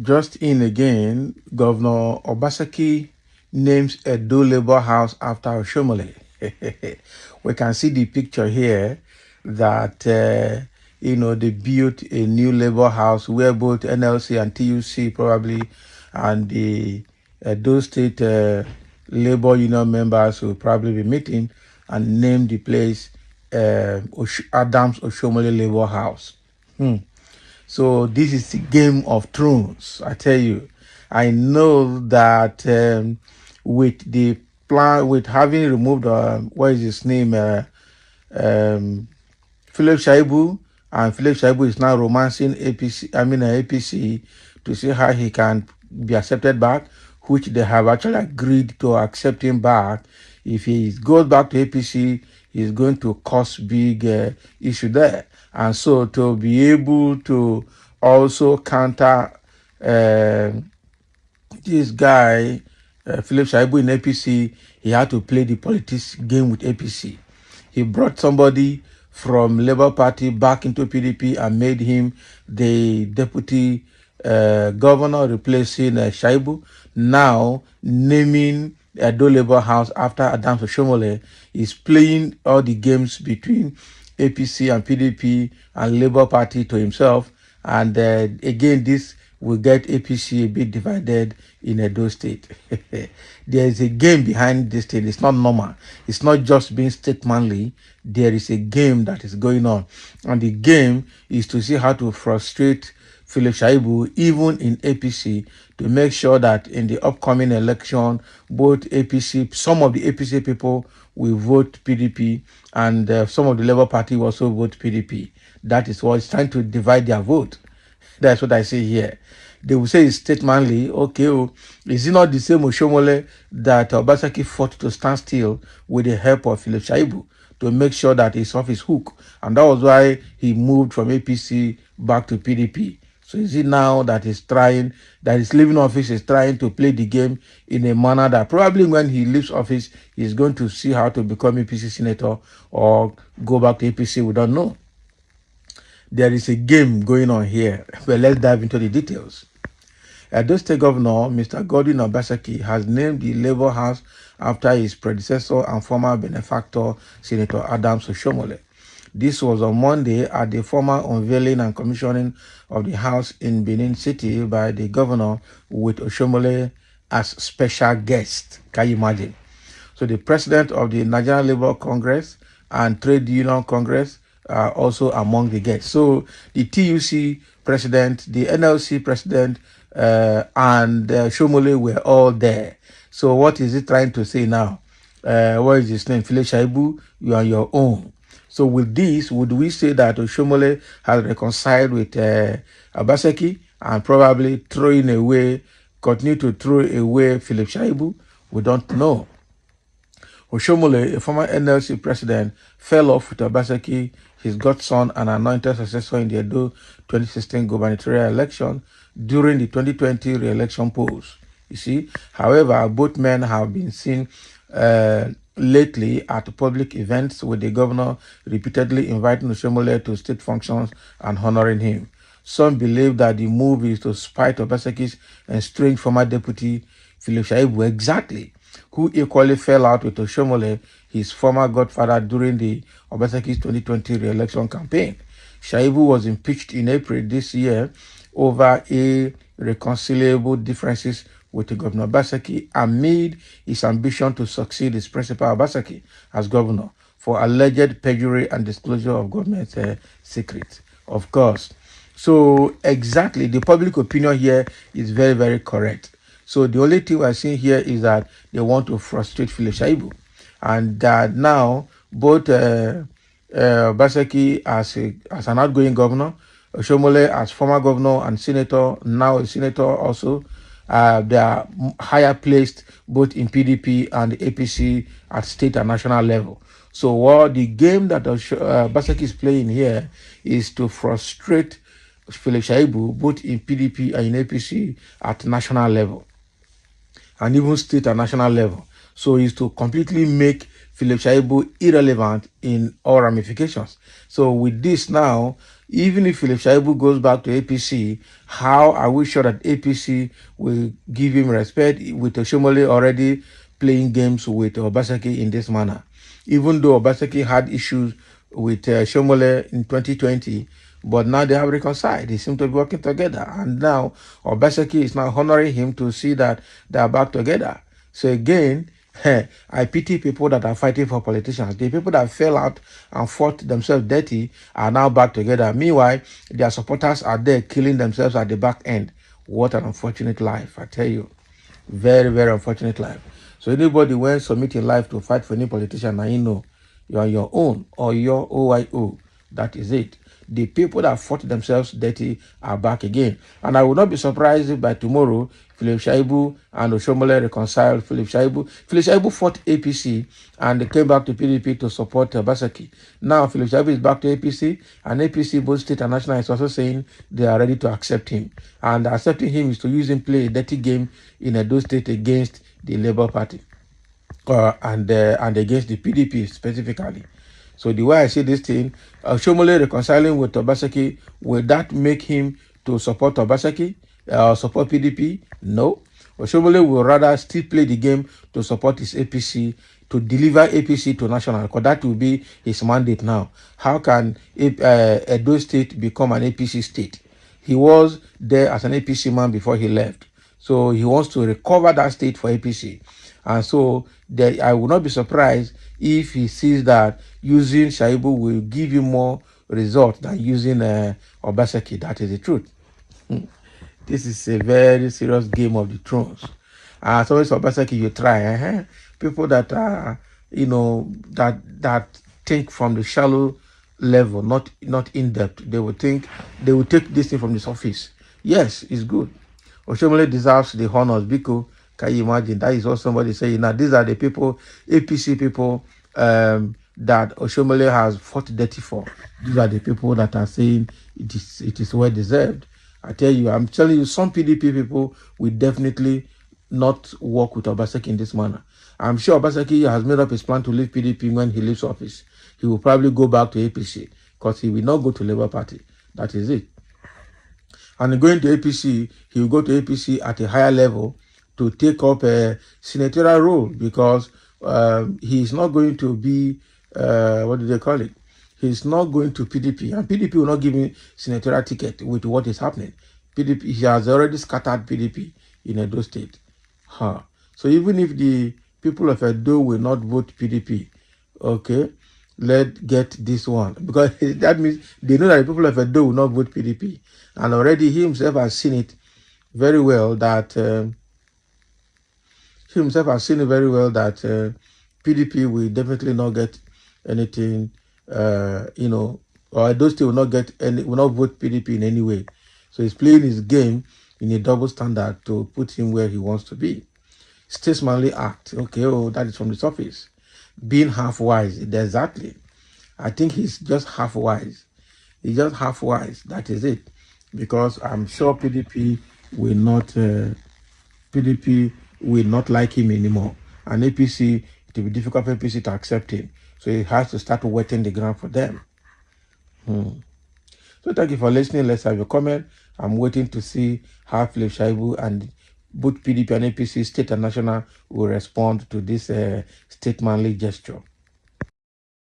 Just in again, Governor Obaseki names Edo Labour House after Oshiomole. We can see the picture here that, they built a new Labour House where both NLC and TUC probably and the Edo State Labour Union members will probably be meeting and name the place Adams Oshiomole Labour House. So this is the Game of Thrones. I tell you, I know that with the plan, with having removed what is his name, Philip Shaibu, and Philip Shaibu is now romancing APC to see how he can be accepted back, which they have actually agreed to accept him back. If he goes back to APC, he's going to cause big issue there. And so to be able to also counter this guy, Philip Shaibu in APC, he had to play the politics game with APC. He brought somebody from Labour Party back into PDP and made him the deputy governor, replacing Shaibu. Now naming Edo Labour House after Adams Oshiomole is playing all the games between APC and PDP and Labour Party to himself. And again, this will get APC a bit divided in Edo State. There is a game behind this thing. It's not normal. It's not just being statemanly. There is a game that is going on. And the game is to see how to frustrate Philip Shaibu, even in APC, to make sure that in the upcoming election, both APC, some of the APC people will vote PDP, and some of the Labour Party will also vote PDP. That is what it's trying to divide their vote. That's what I say here. They will say it's statemanly. Okay, is it not the same Oshiomole that Obaseki fought to stand still with the help of Philip Shaibu to make sure that he's off his hook? And that was why he moved from APC back to PDP. So is it now that he's trying, that his leaving office is trying to play the game in a manner that probably when he leaves office, he's going to see how to become APC senator or go back to APC? We don't know. There is a game going on here, but let's dive into the details. Edo State Governor Mr. Godwin Obaseki has named the Labour House after his predecessor and former benefactor, Senator Adams Oshiomole. This was on Monday at the formal unveiling and commissioning of the house in Benin City by the governor, with Oshiomole as special guest. Can you imagine? So the president of the Nigerian Labour Congress and Trade Union Congress are also among the guests. So the TUC president, the NLC president, and Oshiomole were all there. So what is it trying to say now? What is his name? Philip Shaibu, you are on your own. So with this, would we say that Oshiomole has reconciled with Obaseki and probably continue to throw away Philip Shaibu? We don't know. Oshiomole, a former NLC president, fell off with Obaseki, his godson and anointed successor in the Edo 2016 gubernatorial election during the 2020 re-election polls. You see, however, both men have been seen lately at public events, with the governor repeatedly inviting Oshiomole to state functions and honoring him. Some believe that the move is to spite Obaseki's estranged former deputy Philip Shaibu, exactly, who equally fell out with Oshiomole, his former godfather, during the Obaseki's 2020 re-election campaign. Shaibu was impeached in April this year over irreconcilable differences with Governor Obaseki amid his ambition to succeed his principal Obaseki as governor for alleged perjury and disclosure of government secrets. Of course. So exactly, the public opinion here is very, very correct. So the only thing we're seeing here is that they want to frustrate Philip Shaibu, and that now both Obaseki as an outgoing governor, Oshiomole as former governor and senator, now a senator also, they are higher placed both in PDP and the APC at state and national level. So what the game that Obaseki is playing here is to frustrate Philip Shaibu both in PDP and in APC at national level, and even state and national level. So is to completely make Philip Shaibu irrelevant in all ramifications. So with this now, Even if Philip Shaibu goes back to APC, how are we sure that APC will give him respect with Oshiomole already playing games with Obaseki in this manner? Even though Obaseki had issues with Oshiomole in 2020, but now they have reconciled. They seem to be working together. And now Obaseki is now honoring him to see that they are back together. So again, I pity people that are fighting for politicians. The people that fell out and fought themselves dirty are now back together. Meanwhile, their supporters are there killing themselves at the back end. What an unfortunate life, I tell you. Very, very unfortunate life. So anybody when submitting life to fight for any politician, now you know you are your own or your OYO. That is it. The people that fought themselves dirty are back again. And I will not be surprised if by tomorrow, Philip Shaibu and Oshiomole reconcile. Philip Shaibu fought APC and came back to PDP to support Obaseki. Now Philip Shaibu is back to APC, and APC, both state and national, is also saying they are ready to accept him. And accepting him is to use him play a dirty game in Edo State against the Labour Party and against the PDP specifically. So the way I see this thing, Oshiomole reconciling with Obaseki, will that make him to support Obaseki, support PDP? No. Oshiomole will rather still play the game to support his APC, to deliver APC to national, because that will be his mandate now. How can Edo State become an APC state? He was there as an APC man before he left. So he wants to recover that state for APC. And so I will not be surprised if he sees that using Shaibu will give you more results than using Obaseki. That is the truth. This is a very serious game of the thrones. So it's Obaseki you try. People that are, that think from the shallow level, not in depth. They will take this thing from the surface. Yes, it's good. Oshiomole deserves the honors because can you imagine? That is what somebody saying. Now, these are the people, APC people, that Oshiomole has fought dirty for. These are the people that are saying it is well deserved. I tell you, I'm telling you, some PDP people will definitely not work with Obaseki in this manner. I'm sure Obaseki has made up his plan to leave PDP when he leaves office. He will probably go back to APC because he will not go to Labour Party. That is it. And going to APC, he will go to APC at a higher level to take up a senatorial role because he is not going to be, what do they call it? He's not going to PDP, and PDP will not give him senatorial ticket with what is happening. PDP, he has already scattered PDP in Edo State. So even if the people of Edo will not vote PDP, okay, let's get this one. Because that means they know that the people of Edo will not vote PDP. And already he himself has seen it very well that PDP will definitely not get anything, or those two will not vote PDP in any way. So he's playing his game in a double standard to put him where he wants to be. Statesmanly act. Okay, that is from the surface. Being half wise. Exactly. I think he's just half wise. He's just half wise. That is it. Because I'm sure PDP will not like him anymore. And APC, it will be difficult for APC to accept him. So he has to start wetting the ground for them. So thank you for listening. Let's have your comment. I'm waiting to see how Philip Shaibu and both PDP and APC, state and national, will respond to this statesmanly gesture.